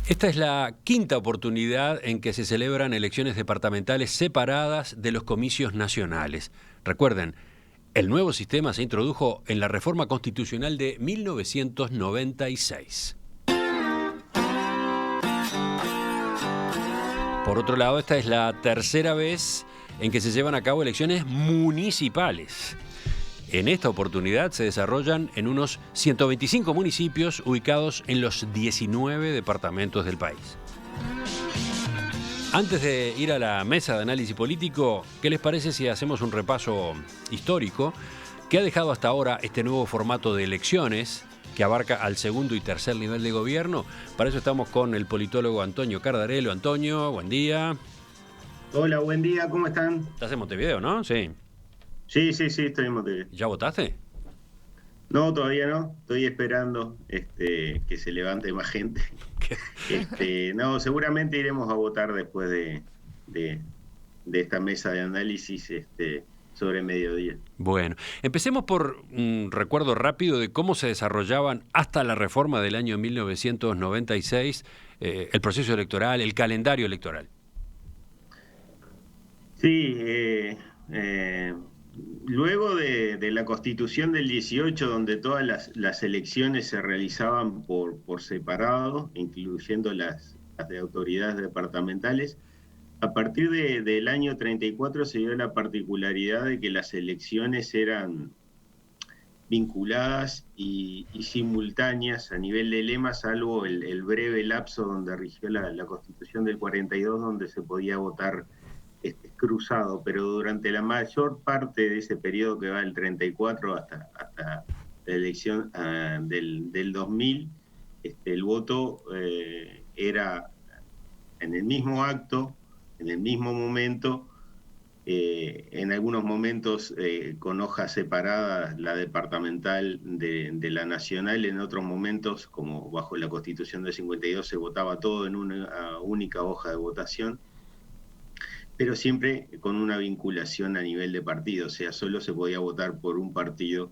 Esta es la quinta oportunidad en que se celebran elecciones departamentales separadas de los comicios nacionales. Recuerden, el nuevo sistema se introdujo en la reforma constitucional de 1996. Por otro lado, esta es la tercera vez en que se llevan a cabo elecciones municipales. En esta oportunidad se desarrollan en unos 125 municipios ubicados en los 19 departamentos del país. Antes de ir a la mesa de análisis político, ¿qué les parece si hacemos un repaso histórico que ha dejado hasta ahora este nuevo formato de elecciones que abarca al segundo y tercer nivel de gobierno? Para eso estamos con el politólogo Antonio Cardarello. Antonio, buen día. Hola, buen día, ¿cómo están? Estás en Montevideo, ¿no? Sí. Sí, estoy en Montevideo. ¿Ya votaste? No, todavía no, estoy esperando que se levante más gente. No, seguramente iremos a votar después de esta mesa de análisis sobre mediodía. Bueno, empecemos por un recuerdo rápido de cómo se desarrollaban hasta la reforma del año 1996 el proceso electoral, el calendario electoral. Sí, luego de la Constitución del 18, donde todas las elecciones se realizaban por separado, incluyendo las de autoridades departamentales, a partir del año 34 se dio la particularidad de que las elecciones eran vinculadas y simultáneas a nivel de lema, salvo el breve lapso donde rigió la Constitución del 42, donde se podía votar cruzado, pero durante la mayor parte de ese periodo que va del 34 hasta la elección del 2000, el voto era en el mismo acto, en el mismo momento, en algunos momentos con hojas separadas, la departamental de la nacional, en otros momentos, como bajo la Constitución del 52, se votaba todo en una única hoja de votación, pero siempre con una vinculación a nivel de partido, o sea, solo se podía votar por un partido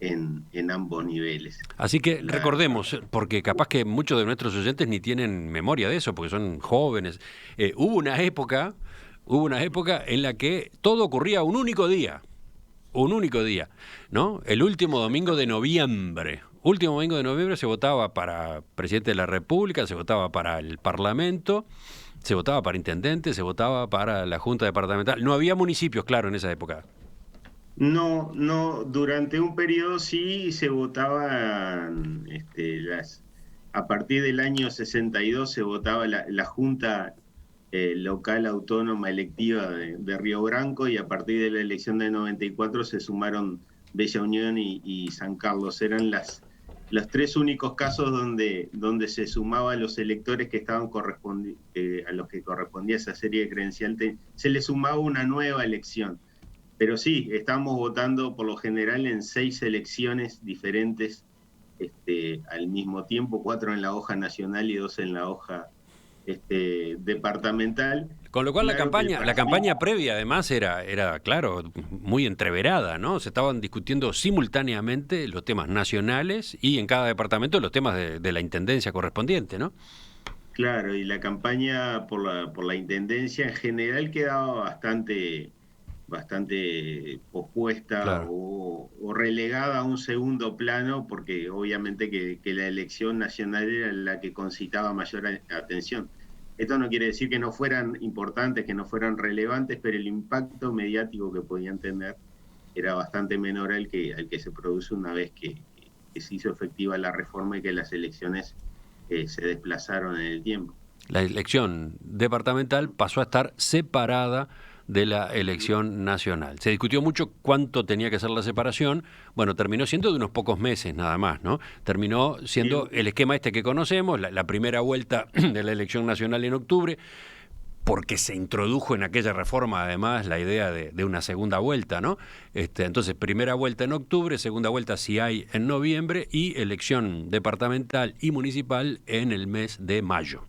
en ambos niveles. Así que recordemos, porque capaz que muchos de nuestros oyentes ni tienen memoria de eso, porque son jóvenes. Hubo una época en la que todo ocurría un único día, ¿no? El último domingo de noviembre. Último domingo de noviembre se votaba para presidente de la República, se votaba para el Parlamento, se votaba para intendente, se votaba para la Junta Departamental. No había municipios, claro, en esa época. No, durante un periodo sí se votaban, a partir del año 62 se votaba la Junta Local Autónoma Electiva de Río Branco, y a partir de la elección del 94 se sumaron Bella Unión y San Carlos. Eran los tres únicos casos donde se sumaba a los electores que estaban a los que correspondía esa serie de credencial, se les sumaba una nueva elección. Pero sí, estamos votando por lo general en 6 elecciones diferentes al mismo tiempo, 4 en la hoja nacional y 2 en la hoja departamental. Con lo cual claro, la campaña previa además era, claro, muy entreverada, ¿no? Se estaban discutiendo simultáneamente los temas nacionales y en cada departamento los temas de la intendencia correspondiente, ¿no? Claro, y la campaña por la intendencia en general quedaba bastante pospuesta, claro, o relegada a un segundo plano, porque obviamente que la elección nacional era la que concitaba mayor atención. Esto no quiere decir que no fueran importantes, que no fueran relevantes, pero el impacto mediático que podían tener era bastante menor al que se produce una vez que se hizo efectiva la reforma y que las elecciones se desplazaron en el tiempo. La elección departamental pasó a estar separada de la elección nacional. Se discutió mucho cuánto tenía que ser la separación. Bueno, terminó siendo de unos pocos meses nada más, ¿no? Terminó siendo el esquema que conocemos, la primera vuelta de la elección nacional en octubre, porque se introdujo en aquella reforma además la idea de una segunda vuelta, ¿no? Entonces, primera vuelta en octubre, segunda vuelta si hay en noviembre, y elección departamental y municipal en el mes de mayo.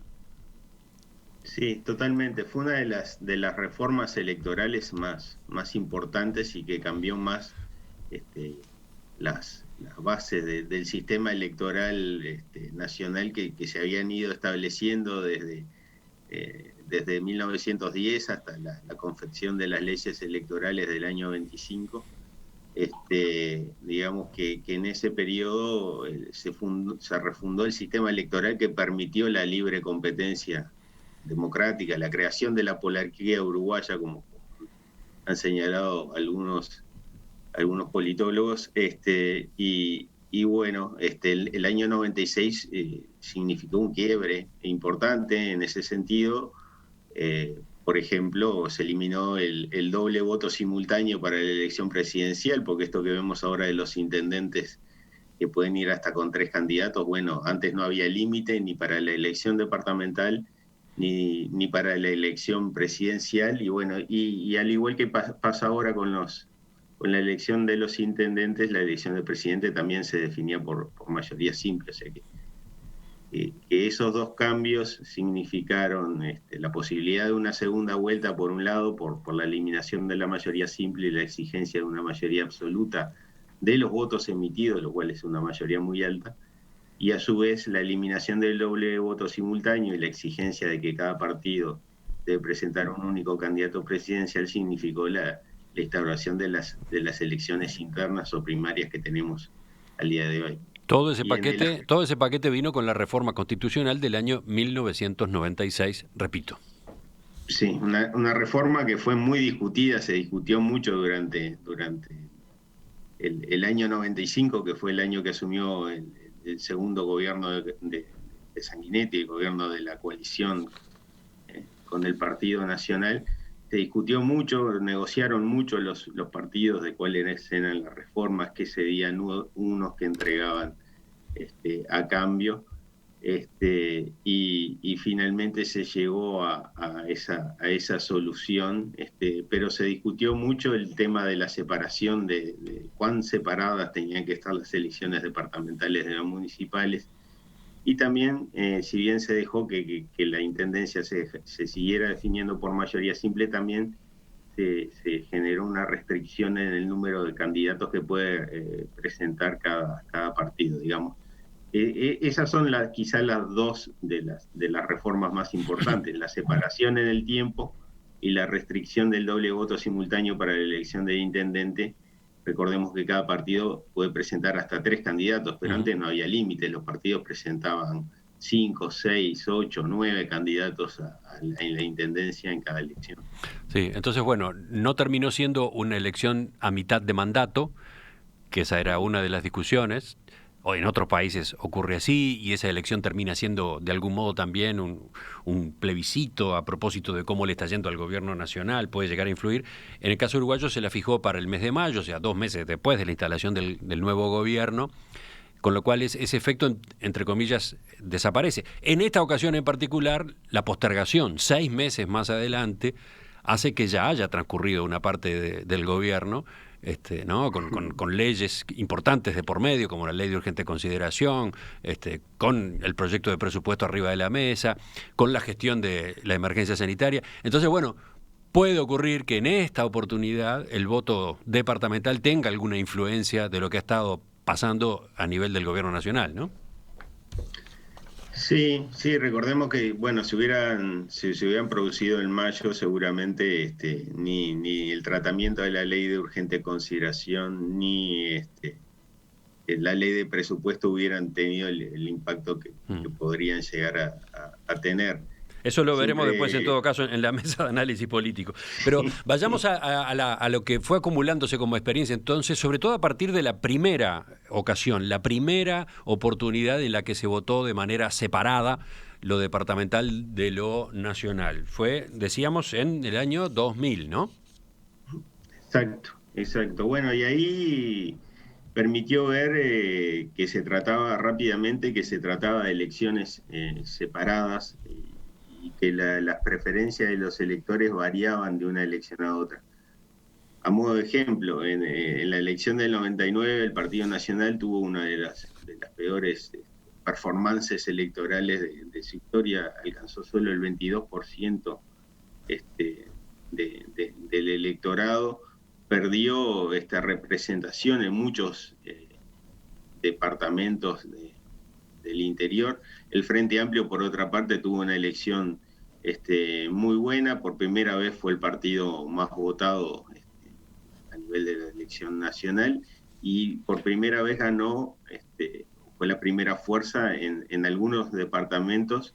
Sí, totalmente. Fue una de las reformas electorales más importantes y que cambió más bases del sistema electoral nacional que se habían ido estableciendo desde 1910 hasta la confección de las leyes electorales del año 25. Digamos que en ese periodo se refundó el sistema electoral que permitió la libre competencia democrática, la creación de la polarquía uruguaya, como han señalado algunos politólogos, y bueno, el año 96 significó un quiebre importante en ese sentido. Por ejemplo, se eliminó el doble voto simultáneo para la elección presidencial, porque esto que vemos ahora de los intendentes que pueden ir hasta con 3 candidatos, bueno, antes no había límite ni para la elección departamental ni para la elección presidencial, y bueno, y al igual que pasa ahora con la elección de los intendentes, la elección del presidente también se definía por mayoría simple, o sea que esos dos cambios significaron la posibilidad de una segunda vuelta, por un lado, por la eliminación de la mayoría simple y la exigencia de una mayoría absoluta de los votos emitidos, lo cual es una mayoría muy alta, y a su vez la eliminación del doble voto simultáneo y la exigencia de que cada partido debe presentar un único candidato presidencial significó la instauración de las elecciones internas o primarias que tenemos al día de hoy. Todo ese paquete vino con la reforma constitucional del año 1996, repito. Sí, una reforma que fue muy discutida, se discutió mucho durante el año 95, que fue el año que asumió el segundo gobierno de Sanguinetti, el gobierno de la coalición con el Partido Nacional. Se discutió mucho, negociaron mucho los partidos de cuáles eran las reformas, qué serían unos que entregaban a cambio, y finalmente se llegó a esa solución, pero se discutió mucho el tema de la separación, de cuán separadas tenían que estar las elecciones departamentales de las municipales, y también, si bien se dejó que la intendencia se siguiera definiendo por mayoría simple, también se generó una restricción en el número de candidatos que puede presentar cada partido, digamos. Esas son quizás las dos de las reformas más importantes, la separación en el tiempo y la restricción del doble voto simultáneo para la elección del intendente. Recordemos que cada partido puede presentar hasta 3 candidatos, pero antes no había límites, los partidos presentaban 5, 6, 8, 9 candidatos en la intendencia en cada elección. Sí, entonces bueno, no terminó siendo una elección a mitad de mandato, que esa era una de las discusiones. O en otros países ocurre así, y esa elección termina siendo de algún modo también un plebiscito a propósito de cómo le está yendo al gobierno nacional, puede llegar a influir. En el caso uruguayo se la fijó para el mes de mayo, o sea, 2 meses después de la instalación del nuevo gobierno, con lo cual ese efecto, entre comillas, desaparece. En esta ocasión en particular, la postergación 6 meses más adelante hace que ya haya transcurrido una parte del gobierno, ¿no? Con leyes importantes de por medio, como la ley de urgente consideración, con el proyecto de presupuesto arriba de la mesa, con la gestión de la emergencia sanitaria. Entonces, bueno, puede ocurrir que en esta oportunidad el voto departamental tenga alguna influencia de lo que ha estado pasando a nivel del gobierno nacional, ¿no? Sí, sí, recordemos que, bueno, si se hubieran producido en mayo, seguramente ni el tratamiento de la ley de urgente consideración, ni la ley de presupuesto hubieran tenido el impacto que podrían llegar a tener. Eso lo veremos después, en todo caso, en la mesa de análisis político. Pero vayamos a lo que fue acumulándose como experiencia, entonces, sobre todo a partir de la primera ocasión, la primera oportunidad en la que se votó de manera separada lo departamental de lo nacional. Fue, decíamos, en el año 2000, ¿no? Exacto, exacto. Bueno, y ahí permitió ver que se trataba rápidamente, que se trataba de elecciones separadas, y que las preferencias de los electores variaban de una elección a otra. A modo de ejemplo, en la elección del 99 el Partido Nacional tuvo una de las peores performances electorales de su historia, alcanzó solo el 22% del electorado, perdió esta representación en muchos departamentos del interior. El Frente Amplio, por otra parte, tuvo una elección muy buena. Por primera vez fue el partido más votado a nivel de la elección nacional, y por primera vez ganó, fue la primera fuerza en algunos departamentos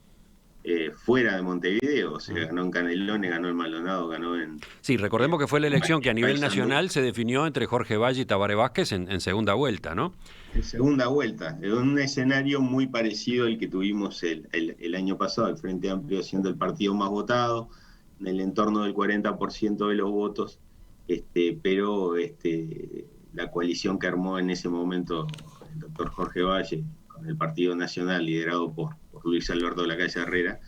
fuera de Montevideo. O sea, ganó en Canelones, ganó en Maldonado, ganó en... Sí, recordemos que fue la elección que a nivel Paysandú. nacional se definió entre Jorge Valle y Tabaré Vázquez en segunda vuelta, ¿no? En segunda vuelta, en un escenario muy parecido al que tuvimos el año pasado, el Frente Amplio siendo el partido más votado, en el entorno del 40% de los votos, pero la coalición que armó en ese momento el doctor Jorge Valle con el Partido Nacional, liderado por Luis Alberto Lacalle Herrera,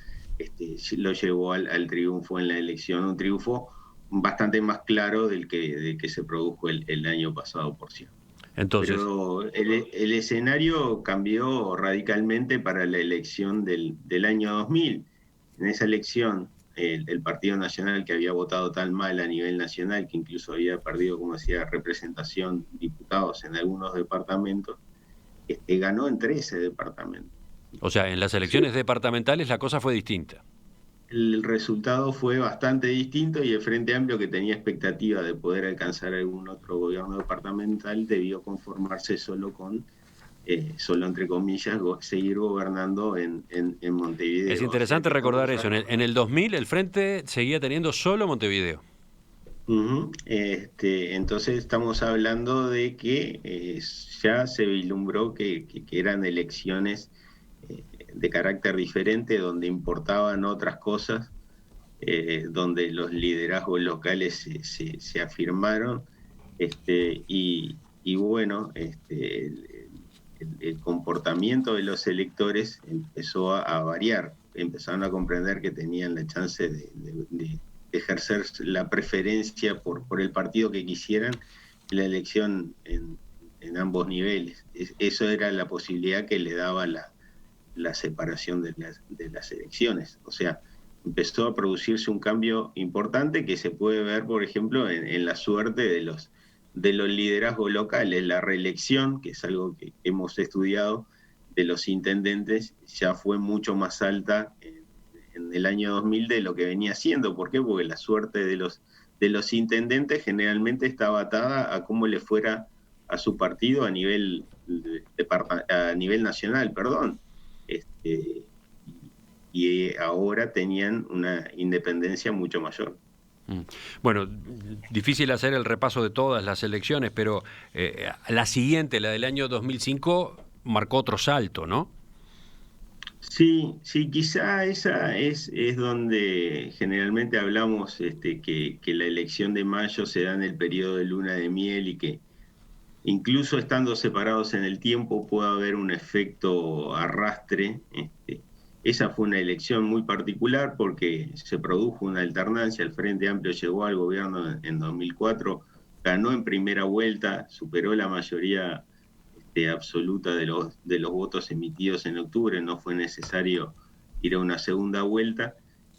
lo llevó al triunfo en la elección, un triunfo bastante más claro del que se produjo el año pasado, por cierto. Entonces, Pero el escenario cambió radicalmente para la elección del año 2000. En esa elección, el Partido Nacional, que había votado tan mal a nivel nacional, que incluso había perdido, como decía, representación, diputados en algunos departamentos, ganó en 13 departamentos. o sea, en las elecciones departamentales la cosa fue distinta. El resultado fue bastante distinto, y el Frente Amplio, que tenía expectativa de poder alcanzar algún otro gobierno departamental, debió conformarse solo entre comillas, seguir gobernando en Montevideo. Es O sea interesante que recordar estamos eso. En el 2000 el Frente seguía teniendo solo Montevideo. Entonces estamos hablando de que ya se vislumbró que eran elecciones de carácter diferente, donde importaban otras cosas, donde los liderazgos locales se afirmaron, y bueno, el comportamiento de los electores empezó a variar, empezaron a comprender que tenían la chance de ejercer la preferencia por el partido que quisieran en la elección en ambos niveles. Eso era la posibilidad que le daba la separación de las elecciones. O sea, empezó a producirse un cambio importante que se puede ver, por ejemplo, en la suerte de los liderazgos locales. La reelección, que es algo que hemos estudiado, de los intendentes ya fue mucho más alta en el año 2000 de lo que venía siendo. ¿Por qué? Porque la suerte de los intendentes generalmente estaba atada a cómo le fuera a su partido a nivel nacional, perdón. Y ahora tenían una independencia mucho mayor. Bueno, difícil hacer el repaso de todas las elecciones, pero la siguiente, la del año 2005, marcó otro salto, ¿no? Sí, sí, quizá esa es donde generalmente hablamos, que la elección de mayo se da en el periodo de luna de miel, y que incluso estando separados en el tiempo puede haber un efecto arrastre. Esa fue una elección muy particular porque se produjo una alternancia. El Frente Amplio llegó al gobierno en 2004, ganó en primera vuelta, superó la mayoría absoluta de los votos emitidos en octubre, no fue necesario ir a una segunda vuelta,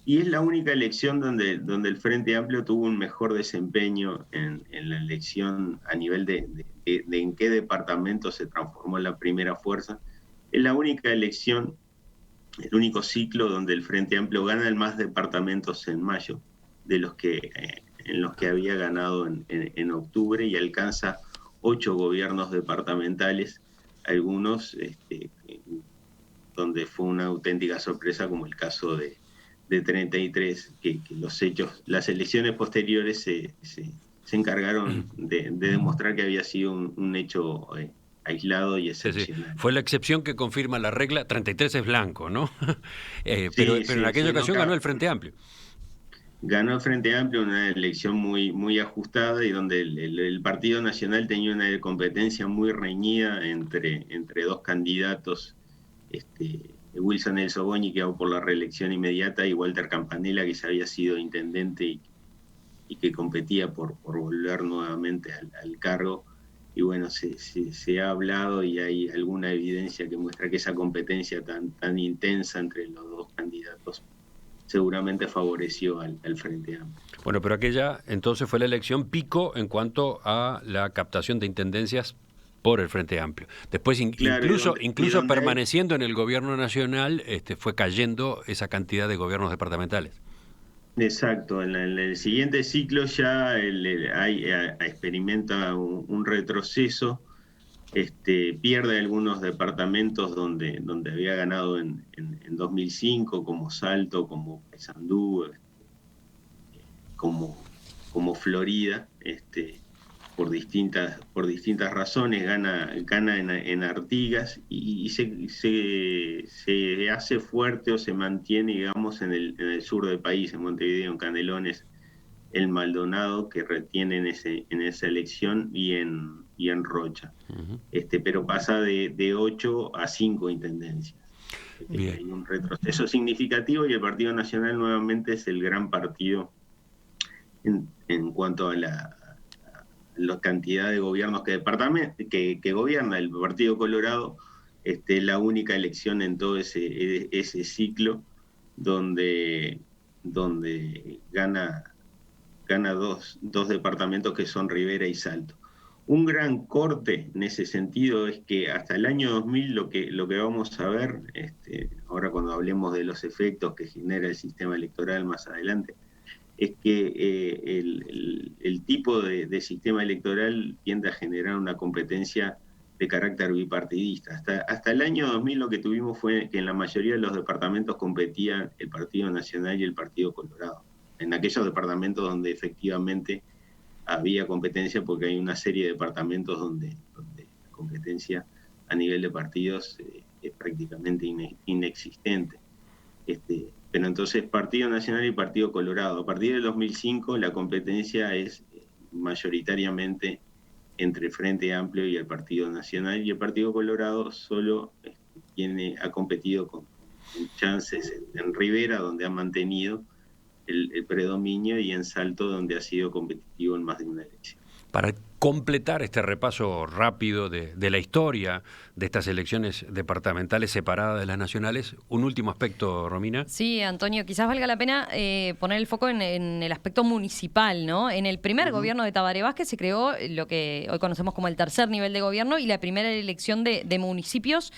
y es la única elección donde el Frente Amplio tuvo un mejor desempeño en la elección a nivel de en qué departamento se transformó en la primera fuerza. Es la única elección, el único ciclo donde el Frente Amplio gana en más departamentos en mayo de los que en los que había ganado en octubre, y alcanza 8 gobiernos departamentales, algunos donde fue una auténtica sorpresa, como el caso de 33, que las elecciones posteriores se encargaron de demostrar que había sido un hecho aislado y Sí, sí. excepcional. Fue la excepción que confirma la regla. 33 es blanco, ¿no? Pero Sí, en sí, aquella sí, ocasión ganó el Frente Amplio. Ganó el Frente Amplio, una elección muy, muy ajustada, y donde el Partido Nacional tenía una competencia muy reñida entre dos candidatos, Wilson El Sogoñi, que va por la reelección inmediata, y Walter Campanella, que ya había sido intendente y que competía por volver nuevamente al cargo. Y bueno, se ha hablado, y hay alguna evidencia que muestra que esa competencia tan intensa entre los dos candidatos seguramente favoreció al Frente Amplio. Bueno, pero aquella entonces fue la elección pico en cuanto a la captación de intendencias por el Frente Amplio. Después, Claro, incluso donde permaneciendo en el gobierno nacional, fue cayendo esa cantidad de gobiernos departamentales. exacto, en el siguiente ciclo ya experimenta un retroceso, pierde algunos departamentos donde había ganado en 2005, como Salto, como Paysandú, como Florida, por distintas razones, gana en Artigas y se hace fuerte o se mantiene, digamos, en el sur del país, en Montevideo, en Canelones, el Maldonado, que retiene en esa elección, y en Rocha. Ujú. Pero pasa de 8 a 5 intendencias. Bien. Hay un retroceso significativo y el Partido Nacional nuevamente es el gran partido en cuanto a la cantidad de gobiernos que gobierna el Partido Colorado. La única elección en todo ese ciclo donde, donde gana dos departamentos que son Rivera y Salto. Un gran corte en ese sentido es que hasta el año 2000 lo que vamos a ver, ahora cuando hablemos de los efectos que genera el sistema electoral más adelante, es que el tipo de sistema electoral tiende a generar una competencia de carácter bipartidista. Hasta el año 2000 lo que tuvimos fue que en la mayoría de los departamentos competían el Partido Nacional y el Partido Colorado. En aquellos departamentos donde efectivamente había competencia, porque hay una serie de departamentos donde la competencia a nivel de partidos es prácticamente inexistente. Pero entonces Partido Nacional y Partido Colorado. A partir del 2005 la competencia es mayoritariamente entre el Frente Amplio y el Partido Nacional, y el Partido Colorado solo ha competido con chances en Rivera, donde ha mantenido el predominio, y en Salto, donde ha sido competitivo en más de una elección. Para completar este repaso rápido de la historia de estas elecciones departamentales separadas de las nacionales, un último aspecto, Romina. Sí, Antonio, quizás valga la pena poner el foco en el aspecto municipal, ¿no? En el primer gobierno de Tabaré Vázquez se creó lo que hoy conocemos como el tercer nivel de gobierno, y la primera elección de municipios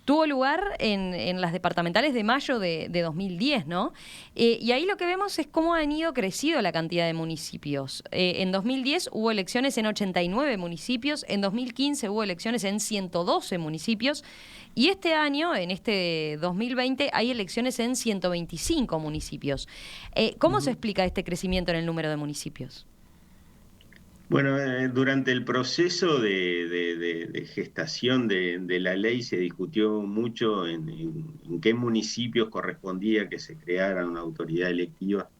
tuvo lugar en las departamentales de mayo de 2010, ¿no? Y ahí lo que vemos es cómo han ido creciendo la cantidad de municipios. En 2010 hubo elecciones en 89 municipios, en 2015 hubo elecciones en 112 municipios, y este año, en este 2020, hay elecciones en 125 municipios. ¿Cómo se explica este crecimiento en el número de municipios? Bueno, durante el proceso de gestación de la ley se discutió mucho en qué municipios correspondía que se creara una autoridad electiva.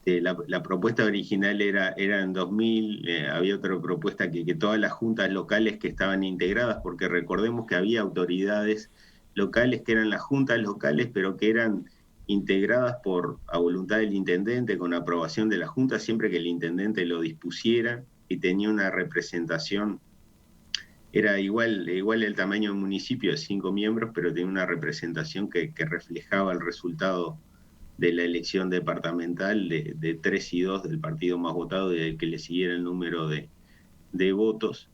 La propuesta original era en 2000, había otra propuesta que todas las juntas locales que estaban integradas, porque recordemos que había autoridades locales que eran las juntas locales, pero que eran integradas a voluntad del intendente, con aprobación de la junta, siempre que el intendente lo dispusiera, y tenía una representación. Era igual el tamaño del municipio, de 5 miembros, pero tenía una representación que reflejaba el resultado de la elección departamental de 3 y 2 del partido más votado, y del que le siguiera el número de votos.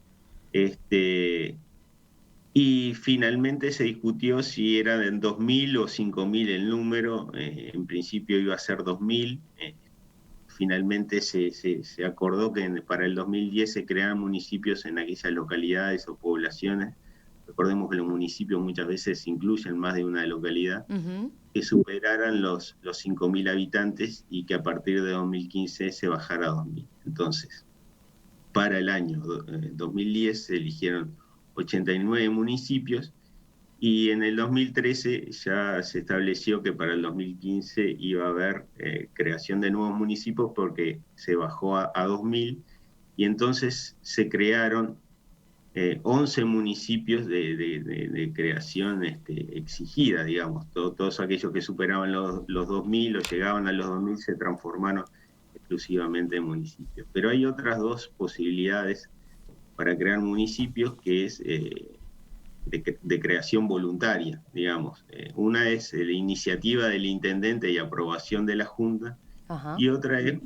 Y finalmente se discutió si era de 2.000 o 5.000 el número. En principio iba a ser 2.000. Finalmente se acordó que para el 2010 se crearan municipios en aquellas localidades o poblaciones. Recordemos que los municipios muchas veces incluyen más de una localidad, que superaran los 5.000 habitantes, y que a partir de 2015 se bajara a 2.000. Entonces, para el año 2010 se eligieron 89 municipios, y en el 2013 ya se estableció que para el 2015 iba a haber creación de nuevos municipios, porque se bajó a 2.000, y entonces se crearon 11 municipios de creación exigida, digamos. Todos aquellos que superaban los 2.000 o llegaban a los 2.000 se transformaron exclusivamente en municipios. Pero hay otras dos posibilidades para crear municipios, que es de creación voluntaria, digamos. Una es la iniciativa del intendente y aprobación de la Junta. Ajá. Y otra es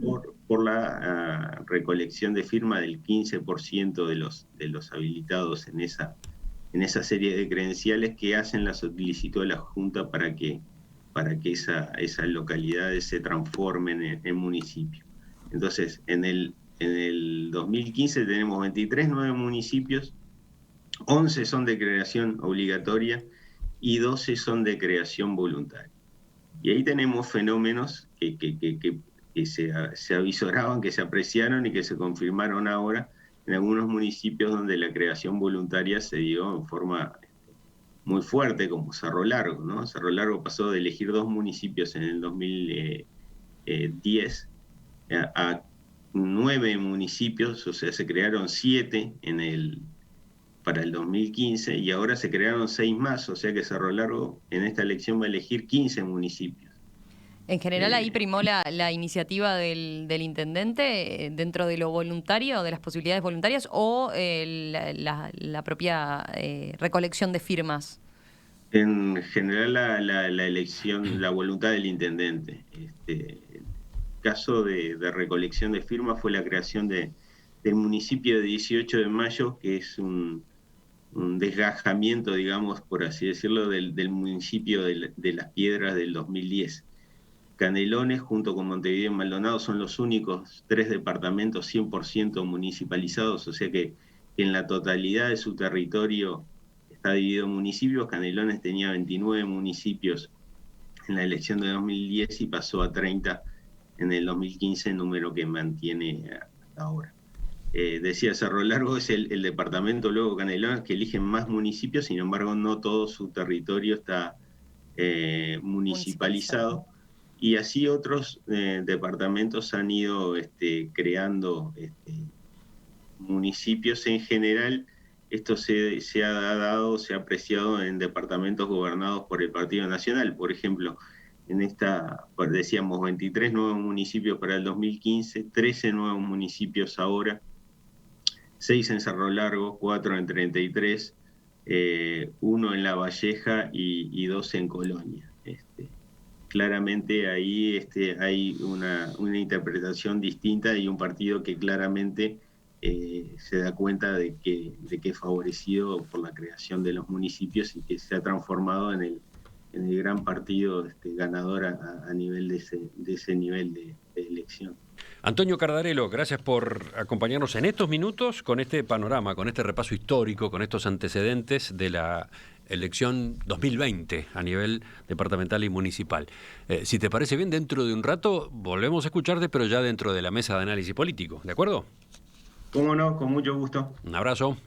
por la recolección de firma del 15% de los habilitados en esa serie de credenciales que hacen la solicitud a la Junta para que esas localidades se transformen en municipio. Entonces, en el 2015 tenemos 23 nuevos municipios, 11 son de creación obligatoria y 12 son de creación voluntaria. Y ahí tenemos fenómenos que se avisoraban, que se apreciaron y que se confirmaron ahora en algunos municipios donde la creación voluntaria se dio en forma muy fuerte, como Cerro Largo, ¿no? Cerro Largo pasó de elegir 2 municipios en el 2010 a 9 municipios, o sea, se crearon 7 para el 2015 y ahora se crearon 6 más, o sea que Cerro Largo en esta elección va a elegir 15 municipios. En general ahí primó la iniciativa del intendente dentro de lo voluntario, de las posibilidades voluntarias, o la propia recolección de firmas. En general la elección, la voluntad del intendente. El caso de recolección de firmas fue la creación del municipio de 18 de Mayo, que es un desgajamiento, digamos, por así decirlo, del municipio de Las Piedras del 2010. Canelones, junto con Montevideo y Maldonado, son los únicos 3 departamentos 100% municipalizados, o sea que en la totalidad de su territorio está dividido en municipios. Canelones tenía 29 municipios en la elección de 2010 y pasó a 30 en el 2015, número que mantiene hasta ahora. Decía, Cerro Largo es el departamento, luego Canelones, que eligen más municipios, sin embargo no todo su territorio está municipalizado. Y así otros departamentos han ido creando municipios. En general, esto se ha apreciado en departamentos gobernados por el Partido Nacional. Por ejemplo, en esta, decíamos, 23 nuevos municipios para el 2015, 13 nuevos municipios ahora, 6 en Cerro Largo, 4 en 33, 1 en La Valleja y 2 en Colonia. Claramente ahí hay una interpretación distinta y un partido que claramente se da cuenta de que es favorecido por la creación de los municipios y que se ha transformado en el gran partido ganador a nivel de ese nivel de elección. Antonio Cardarello, gracias por acompañarnos en estos minutos con este panorama, con este repaso histórico, con estos antecedentes de la elección 2020 a nivel departamental y municipal. Si te parece bien, dentro de un rato volvemos a escucharte, pero ya dentro de la mesa de análisis político, ¿de acuerdo? ¿Cómo no? Con mucho gusto. Un abrazo.